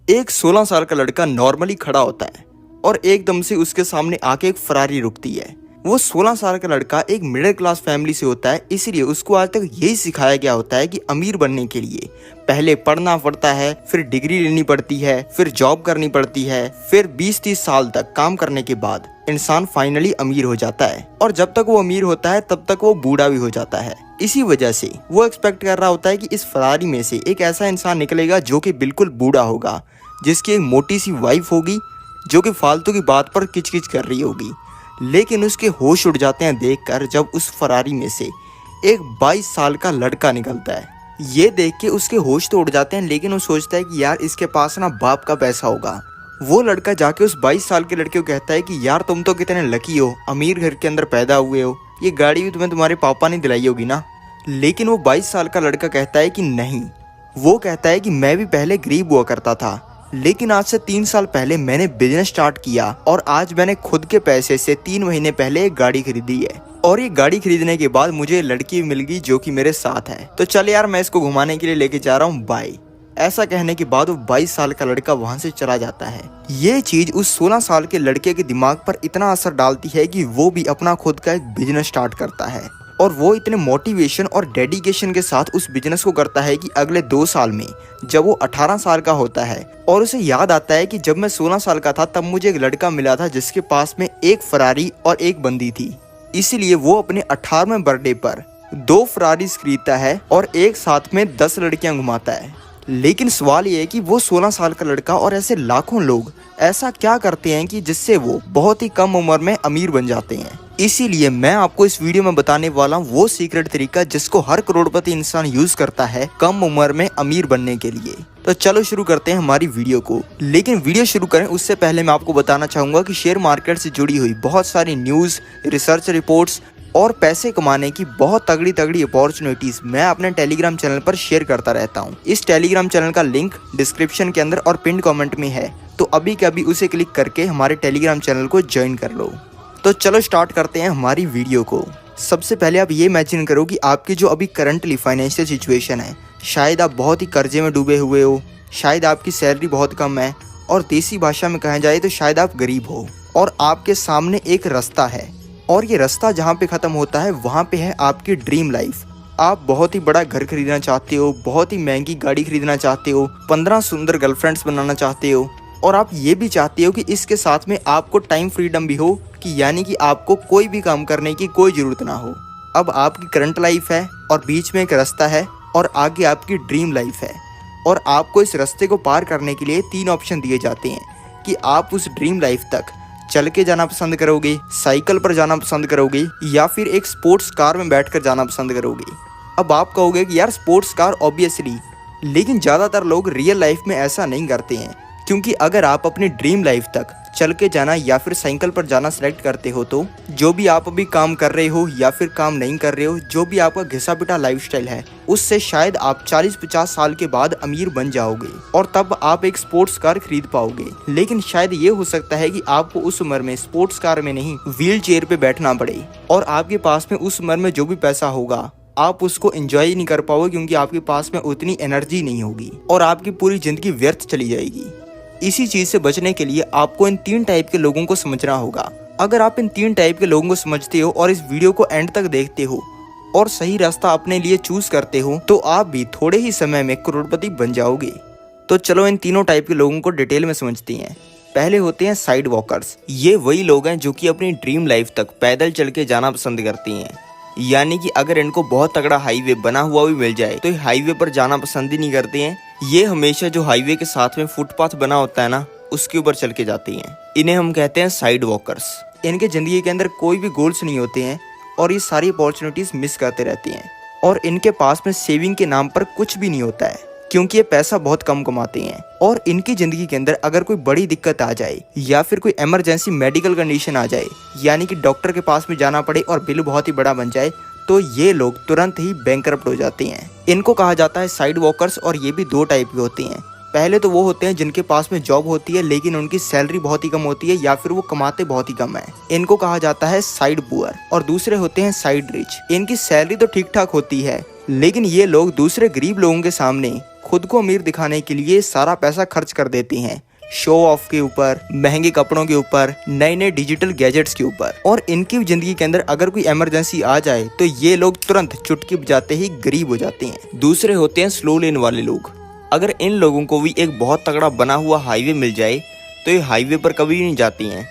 एक 16 साल का लड़का नॉर्मली खड़ा होता है और एकदम से उसके सामने आके एक फरारी रुकती है। वो 16 साल का लड़का एक मिडिल क्लास फैमिली से होता है, इसलिए उसको आज तक यही सिखाया गया होता है कि अमीर बनने के लिए पहले पढ़ना पड़ता है, फिर डिग्री लेनी पड़ती है, फिर जॉब करनी पड़ती है, फिर 20-30 साल तक काम करने के बाद इंसान फाइनली अमीर हो जाता है। और जब तक वो अमीर होता है तब तक वो बूढ़ा भी हो जाता है। इसी वजह से वो एक्सपेक्ट कर रहा होता है कि इस फरारी में से एक ऐसा इंसान निकलेगा जो कि बिल्कुल बूढ़ा होगा, जिसकी एक मोटी सी वाइफ होगी जो कि फालतू की बात पर किचकिच कर रही होगी। लेकिन उसके होश उड़ जाते हैं देखकर जब उस फरारी में से एक 22 साल का लड़का निकलता है। ये देख के उसके होश तो उड़ जाते हैं, लेकिन वो सोचता है कि यार इसके पास ना बाप का पैसा होगा। वो लड़का जाके उस 22 साल के लड़के को कहता है कि यार तुम तो कितने लकी हो, अमीर घर के अंदर पैदा हुए हो, ये गाड़ी भी तुम्हें तुम्हारे पापा ने दिलाई होगी ना। लेकिन वो 22 साल का लड़का कहता है कि नहीं। वो कहता है कि मैं भी पहले गरीब हुआ करता था, लेकिन आज से 3 साल पहले मैंने बिजनेस स्टार्ट किया और आज मैंने खुद के पैसे से 3 महीने पहले एक गाड़ी खरीदी है। और ये गाड़ी खरीदने के बाद मुझे लड़की मिल गई जो कि मेरे साथ है, तो चल यार मैं इसको घुमाने के लिए लेके जा रहा हूँ, बाय। ऐसा कहने के बाद वो 22 साल का लड़का वहां से चला जाता है। ये चीज उस 16 साल के लड़के के दिमाग पर इतना असर डालती है कि वो भी अपना खुद का एक बिजनेस स्टार्ट करता है। और वो इतने मोटिवेशन और डेडिकेशन के साथ उस बिजनेस को करता है कि अगले 2 साल में जब वो 18 साल का होता है और उसे याद आता है कि जब मैं 16 साल का था तब मुझे एक लड़का मिला था जिसके पास में एक फरारी और एक बंदी थी। इसीलिए वो अपने 18वें बर्थडे पर 2 फरारीज खरीदता है और एक साथ में 10 लड़कियां घुमाता है। लेकिन सवाल ये है कि वो 16 साल का लड़का और ऐसे लाखों लोग ऐसा क्या करते हैं कि जिससे वो बहुत ही कम उम्र में अमीर बन जाते हैं। इसीलिए मैं आपको इस वीडियो में बताने वाला हूँ वो सीक्रेट तरीका जिसको हर करोड़पति इंसान यूज करता है कम उम्र में अमीर बनने के लिए। तो चलो शुरू करते हैं हमारी वीडियो को। लेकिन वीडियो शुरू करें उससे पहले मैं आपको बताना चाहूंगा कि शेयर मार्केट से जुड़ी हुई बहुत सारी न्यूज, रिसर्च रिपोर्ट्स और पैसे कमाने की बहुत तगड़ी तगड़ी अपॉर्चुनिटीज मैं अपने टेलीग्राम चैनल पर शेयर करता रहता हूँ। इस टेलीग्राम चैनल का लिंक डिस्क्रिप्शन के अंदर और पिन कमेंट में है, तो अभी के अभी उसे क्लिक करके हमारे टेलीग्राम चैनल को ज्वाइन कर लो। तो चलो स्टार्ट करते हैं हमारी वीडियो को। सबसे पहले आप ये इमेजिन करो कि आपकी जो अभी करंटली फाइनेंशियल सिचुएशन है, शायद आप बहुत ही कर्जे में डूबे हुए हो, शायद आपकी सैलरी बहुत कम है, और देसी भाषा में कहा जाए तो शायद आप गरीब हो। और आपके सामने एक रास्ता है, और ये रास्ता जहाँ पे ख़त्म होता है वहाँ पे है आपकी ड्रीम लाइफ। आप बहुत ही बड़ा घर खरीदना चाहते हो, बहुत ही महंगी गाड़ी खरीदना चाहते हो, 15 सुंदर गर्लफ्रेंड्स बनाना चाहते हो, और आप ये भी चाहते हो कि इसके साथ में आपको टाइम फ्रीडम भी हो, कि यानी कि आपको कोई भी काम करने की कोई ज़रूरत ना हो। अब आपकी करंट लाइफ है और बीच में एक रास्ता है और आगे आपकी ड्रीम लाइफ है, और आपको इस रास्ते को पार करने के लिए 3 ऑप्शन दिए जाते हैं कि आप उस ड्रीम लाइफ तक चल के जाना पसंद करोगे, साइकिल पर जाना पसंद करोगे, या फिर एक स्पोर्ट्स कार में बैठकर जाना पसंद करोगे। अब आप कहोगे कि यार स्पोर्ट्स कार ऑब्वियसली, लेकिन ज़्यादातर लोग रियल लाइफ में ऐसा नहीं करते हैं, क्योंकि अगर आप अपनी ड्रीम लाइफ तक चल के जाना या फिर साइकिल पर जाना सेलेक्ट करते हो तो जो भी आप अभी काम कर रहे हो या फिर काम नहीं कर रहे हो, जो भी आपका घिसा पिटा लाइफस्टाइल है, उससे शायद आप 40-50 साल के बाद अमीर बन जाओगे और तब आप एक स्पोर्ट्स कार खरीद पाओगे। लेकिन शायद ये हो सकता है कि आपको उस उम्र में स्पोर्ट्स कार में नहीं, व्हील चेयर पे बैठना पड़े, और आपके पास में उस उम्र में जो भी पैसा होगा आप उसको एंजॉय नहीं कर पाओगे, क्योंकि आपके पास में उतनी एनर्जी नहीं होगी और आपकी पूरी जिंदगी व्यर्थ चली जाएगी। इसी चीज से बचने के लिए आपको इन 3 टाइप के लोगों को समझना होगा। अगर आप इन 3 टाइप के लोगों को समझते हो और इस वीडियो को एंड तक देखते हो और सही रास्ता अपने लिए चूज करते हो, तो आप भी थोड़े ही समय में करोड़पति बन जाओगे। तो चलो इन तीनों टाइप के लोगों को डिटेल में समझते हैं। पहले होते हैं साइड वॉकर्स। ये वही लोग हैं जो कि अपनी ड्रीम लाइफ तक पैदल चल के जाना पसंद करते हैं, यानी कि अगर इनको बहुत तगड़ा हाईवे बना हुआ भी मिल जाए तो ये हाईवे पर जाना पसंद ही नहीं करते हैं। ये हमेशा जो हाईवे के साथ में फुटपाथ बना होता है ना, उसके ऊपर चल के जाते हैं। इन्हें हम कहते हैं साइड वॉकर्स। इनके जिंदगी के अंदर कोई भी गोल्स नहीं होते हैं और ये सारी अपॉर्चुनिटीज मिस करते रहते हैं, और इनके पास में सेविंग के नाम पर कुछ भी नहीं होता है, क्योंकि ये पैसा बहुत कम कमाते हैं। और इनकी जिंदगी के अंदर अगर कोई बड़ी दिक्कत आ जाए या फिर कोई इमरजेंसी मेडिकल कंडीशन आ जाए, यानी कि डॉक्टर के पास में जाना पड़े और बिल बहुत ही बड़ा बन जाए, तो ये लोग तुरंत ही बैंकरप्ट हो जाते हैं। इनको कहा जाता है साइड वॉकर्स, और ये भी 2 टाइप के होते हैं। पहले तो वो होते हैं जिनके पास में जॉब होती है लेकिन उनकी सैलरी बहुत ही कम होती है या फिर वो कमाते बहुत ही कम है, इनको कहा जाता है साइड पुअर। और दूसरे होते हैं साइड रिच। इनकी सैलरी तो ठीक ठाक होती है लेकिन ये लोग दूसरे गरीब लोगों के सामने खुद को अमीर दिखाने के लिए सारा पैसा खर्च कर देते हैं, शो ऑफ के ऊपर, महंगे कपड़ों के ऊपर, नए नए डिजिटल गैजेट्स के ऊपर। और इनकी जिंदगी के अंदर अगर कोई इमरजेंसी आ जाए तो ये लोग तुरंत चुटकी बजाते ही गरीब हो जाते हैं। दूसरे होते हैं स्लो लेन वाले लोग। अगर इन लोगों को भी एक बहुत तगड़ा बना हुआ हाईवे मिल जाए तो ये हाईवे पर कभी नहीं जाती हैं।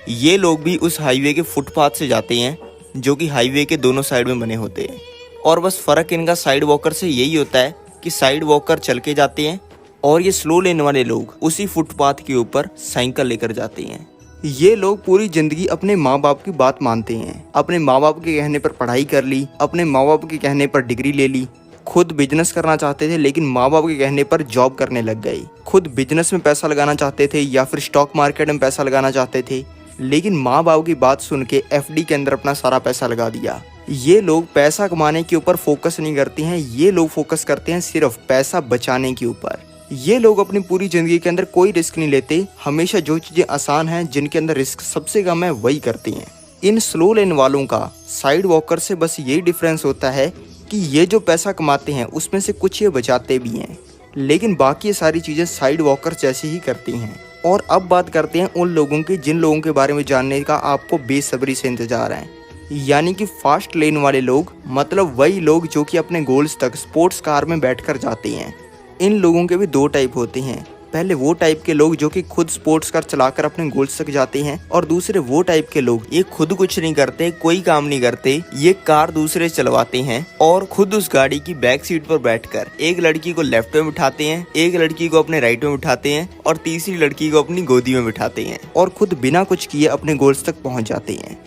ये लोग भी उस हाईवे के फुटपाथ से जाते हैं जो कि हाईवे के दोनों साइड में बने होते हैं। और बस फ़र्क इनका साइड वॉकर से यही होता है कि साइड वॉकर चल के जाते हैं और ये स्लो लेन वाले लोग उसी फुटपाथ के ऊपर साइकिल लेकर जाते हैं। ये लोग पूरी जिंदगी अपने माँ बाप की बात मानते हैं। अपने माँ बाप के कहने पर पढ़ाई कर ली, अपने माँ बाप के कहने पर डिग्री ले ली। खुद बिजनेस करना चाहते थे लेकिन माँ बाप के कहने पर जॉब करने लग गए। खुद बिजनेस में पैसा लगाना चाहते थे या फिर स्टॉक मार्केट में पैसा लगाना चाहते थे, लेकिन माँ बाप की बात सुन के एफडी के अंदर अपना सारा पैसा लगा दिया। ये लोग पैसा कमाने के ऊपर फोकस नहीं करते हैं, ये लोग फोकस करते हैं सिर्फ पैसा बचाने के ऊपर। ये लोग अपनी पूरी जिंदगी के अंदर कोई रिस्क नहीं लेते, हमेशा जो चीजें आसान हैं, जिनके अंदर रिस्क सबसे कम है, वही करते हैं। इन स्लो लेन वालों का साइड वॉकर से बस यही डिफरेंस होता है कि ये जो पैसा कमाते हैं उसमें से कुछ ये बचाते भी हैं, लेकिन बाकी ये सारी चीजें साइड वॉकर जैसे ही करती हैं। और अब बात करते हैं उन लोगों की जिन लोगों के बारे में जानने का आपको बेसब्री से इंतजार है, यानी कि फास्ट लेन वाले लोग, मतलब वही लोग जो कि अपने गोल्स तक स्पोर्ट्स कार में बैठकर जाते हैं। इन लोगों के भी दो टाइप होते हैं। पहले वो टाइप के लोग जो कि खुद स्पोर्ट्स कार चलाकर अपने गोल्स तक जाते हैं, और दूसरे वो टाइप के लोग ये खुद कुछ नहीं करते, कोई काम नहीं करते, ये कार दूसरे चलवाते हैं और खुद उस गाड़ी की बैक सीट पर बैठकर एक लड़की को लेफ्ट में बिठाते हैं, एक लड़की को अपने राइट में बिठाते हैं और तीसरी लड़की को अपनी गोदी में बिठाते हैं और खुद बिना कुछ किए अपने गोल्स तक पहुंच जाते हैं।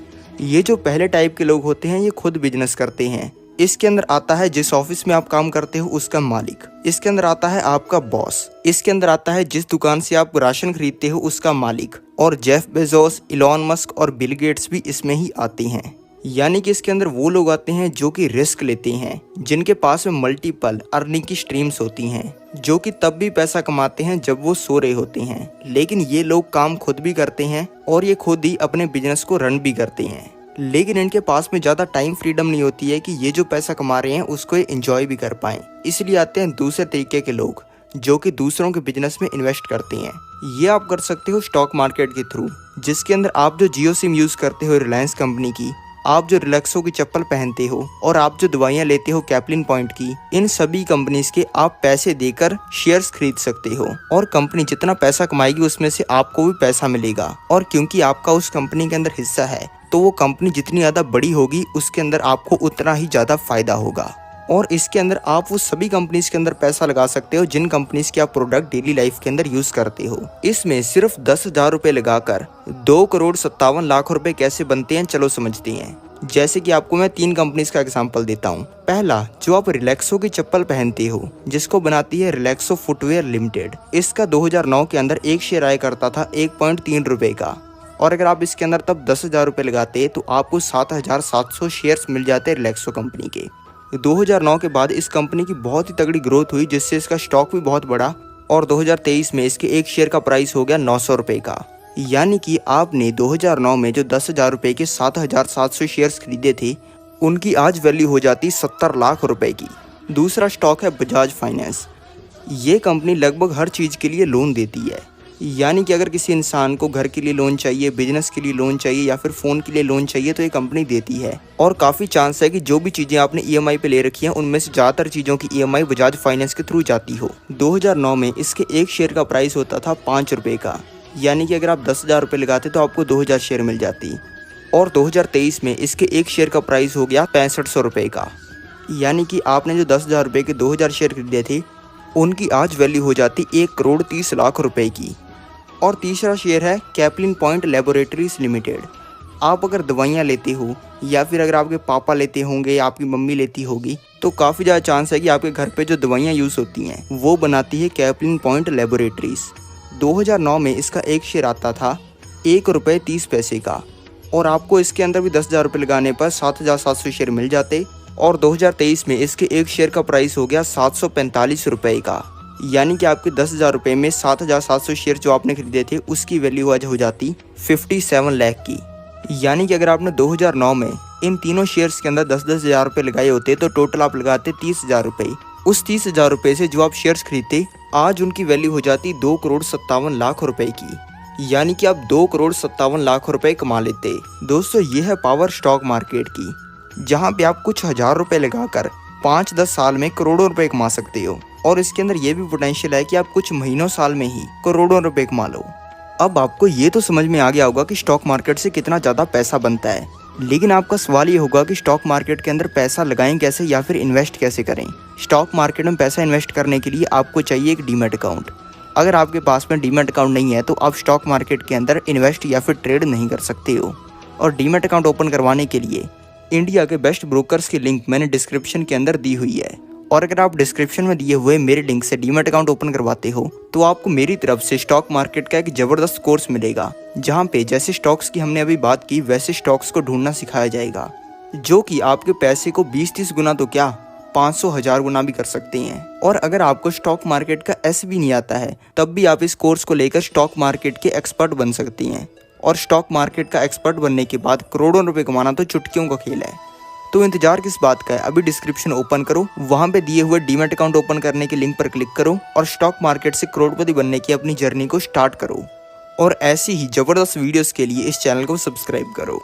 ये जो पहले टाइप के लोग होते हैं ये खुद बिजनेस करते हैं। इसके अंदर आता है जिस ऑफिस में आप काम करते हो उसका मालिक, इसके अंदर आता है आपका बॉस, इसके अंदर आता है जिस दुकान से आप राशन खरीदते हो उसका मालिक, और जेफ बेजोस, इलॉन मस्क और बिल गेट्स भी इसमें ही आते हैं। यानी कि इसके अंदर वो लोग आते हैं जो कि रिस्क लेते हैं, जिनके पास में मल्टीपल अर्निंग की स्ट्रीम्स होती हैं, जो कि तब भी पैसा कमाते हैं जब वो सो रहे होते हैं। लेकिन ये लोग काम खुद भी करते हैं और ये खुद ही अपने बिजनेस को रन भी करते हैं, लेकिन इनके पास में ज़्यादा टाइम फ्रीडम नहीं होती है कि ये जो पैसा कमा रहे हैं उसको ये एंजॉय भी कर पाएं। इसलिए आते हैं दूसरे तरीके के लोग जो कि दूसरों के बिजनेस में इन्वेस्ट करते हैं। ये आप कर सकते हो स्टॉक मार्केट के थ्रू, जिसके अंदर आप जो जियो सिम यूज़ करते हो रिलायंस कंपनी की, आप जो रिलैक्सो की चप्पल पहनते हो और आप जो दवाइयाँ लेते हो कैप्लिन पॉइंट की, इन सभी कंपनीज के आप पैसे देकर शेयर्स खरीद सकते हो और कंपनी जितना पैसा कमाएगी उसमें से आपको भी पैसा मिलेगा। और क्योंकि आपका उस कंपनी के अंदर हिस्सा है तो वो कंपनी जितनी ज़्यादा बड़ी होगी उसके अंदर आपको उतना ही ज़्यादा फायदा होगा। और इसके अंदर आप वो सभी कंपनीज के अंदर पैसा लगा सकते हो जिन कंपनीज के आप प्रोडक्ट डेली लाइफ के अंदर यूज करते हो। इसमें सिर्फ 10,000 रुपए लगाकर 2,57,00,000 रुपए कैसे बनते हैं, चलो समझते हैं। जैसे कि आपको मैं 3 कंपनीज का एग्जांपल देता हूँ। पहला, जो आप रिलैक्सो की चप्पल पहनते हो जिसको बनाती है रिलैक्सो फुटवेयर लिमिटेड, इसका 2009 के अंदर एक शेयर आया करता था 1.3 रुपए का, और अगर आप इसके अंदर तब 10,000 रुपए लगाते तो आपको 7,700 शेयर्स मिल जाते रिलैक्सो कंपनी के। 2009 के बाद इस कंपनी की बहुत ही तगड़ी ग्रोथ हुई जिससे इसका स्टॉक भी बहुत बढ़ा और 2023 में इसके एक शेयर का प्राइस हो गया 900 रुपए का। यानी कि आपने 2009 में जो 10,000 रुपए के 7,700 शेयर्स खरीदे थे उनकी आज वैल्यू हो जाती 70 लाख रुपए की। दूसरा स्टॉक है बजाज फाइनेंस। ये कंपनी लगभग हर चीज़ के लिए लोन देती है, यानी कि अगर किसी इंसान को घर के लिए लोन चाहिए, बिजनेस के लिए लोन चाहिए या फिर फ़ोन के लिए लोन चाहिए तो ये कंपनी देती है। और काफ़ी चांस है कि जो भी चीज़ें आपने ईएमआई पे ले रखी हैं उनमें से ज़्यादातर चीज़ों की ईएमआई बजाज फाइनेंस के थ्रू जाती हो। 2009 में इसके एक शेयर का प्राइस होता था 5 रुपये का, यानी कि अगर आप 10,000 रुपये लगाते तो आपको 2,000 शेयर मिल जाती। और 2023 में इसके एक शेयर का प्राइस हो गया 6500 रुपये का, यानी कि आपने जो 10,000 रुपये के 2,000 शेयर खरीदे थे उनकी आज वैल्यू हो जाती 1,30,00,000 रुपये की। और तीसरा शेयर है कैप्लिन पॉइंट लेबोरेटरीज लिमिटेड। आप अगर दवाइयाँ लेते हो या फिर अगर आपके पापा लेते होंगे या आपकी मम्मी लेती होगी तो काफ़ी ज़्यादा चांस है कि आपके घर पे जो दवाइयाँ यूज़ होती हैं वो बनाती है कैप्लिन पॉइंट लेबोरेटरीज। 2009 में इसका एक शेयर आता था 1.30 रुपये का, और आपको इसके अंदर भी 10,000 रुपये लगाने पर 7,700 शेयर मिल जाते। और 2023 में इसके एक शेयर का प्राइस हो गया 745 रुपये का, यानी कि आपके 10,000 रुपये में 7,700 शेयर जो आपने खरीदे थे उसकी वैल्यू आज हो जाती 57 लाख की। यानी कि अगर आपने 2009 में इन तीनों शेयर्स के अंदर 10-10 हज़ार रुपये लगाए होते तो टोटल आप लगाते 30,000 रुपये। उस 30,000 रुपये से जो आप शेयर्स खरीदते आज उनकी वैल्यू हो जाती 2,57,00,000 रुपए की, यानी कि आप 2,57,00,000 रुपए कमा लेते। दोस्तों ये है पावर स्टॉक मार्केट की, जहाँ पे आप कुछ हज़ार रुपए लगाकर 5-10 साल में करोड़ों रुपए कमा सकते हो। और इसके अंदर ये भी पोटेंशियल है कि आप कुछ महीनों साल में ही करोड़ों रुपए कमा लो। अब आपको ये तो समझ में आ गया होगा कि स्टॉक मार्केट से कितना ज़्यादा पैसा बनता है, लेकिन आपका सवाल ये होगा कि स्टॉक मार्केट के अंदर पैसा लगाएं कैसे या फिर इन्वेस्ट कैसे करें। स्टॉक मार्केट में पैसा इन्वेस्ट करने के लिए आपको चाहिए एक डीमैट अकाउंट। अगर आपके पास में डीमैट अकाउंट नहीं है तो आप स्टॉक मार्केट के अंदर इन्वेस्ट या फिर ट्रेड नहीं कर सकते हो। और डीमैट अकाउंट ओपन करवाने के लिए इंडिया के बेस्ट ब्रोकर्स की लिंक मैंने डिस्क्रिप्शन के अंदर दी हुई है। और अगर आप डिस्क्रिप्शन में दिए हुए मेरे लिंक से डीमैट अकाउंट ओपन करवाते हो तो आपको मेरी तरफ से स्टॉक मार्केट का एक जबरदस्त कोर्स मिलेगा, जहां पे जैसे स्टॉक्स की हमने अभी बात की वैसे स्टॉक्स को ढूंढना सिखाया जाएगा, जो कि आपके पैसे को 20-30 गुना तो क्या 500,000 गुना भी कर सकते हैं। और अगर आपको स्टॉक मार्केट का एस भी नहीं आता है तब भी आप इस कोर्स को लेकर स्टॉक मार्केट के एक्सपर्ट बन सकते हैं। और स्टॉक मार्केट का एक्सपर्ट बनने के बाद करोड़ों रुपए कमाना तो चुटकियों का खेल है। तो इंतजार किस बात का है, अभी डिस्क्रिप्शन ओपन करो, वहां पे दिए हुए डीमैट अकाउंट ओपन करने के लिंक पर क्लिक करो और स्टॉक मार्केट से करोड़पति बनने की अपनी जर्नी को स्टार्ट करो। और ऐसी ही जबरदस्त वीडियोस के लिए इस चैनल को सब्सक्राइब करो।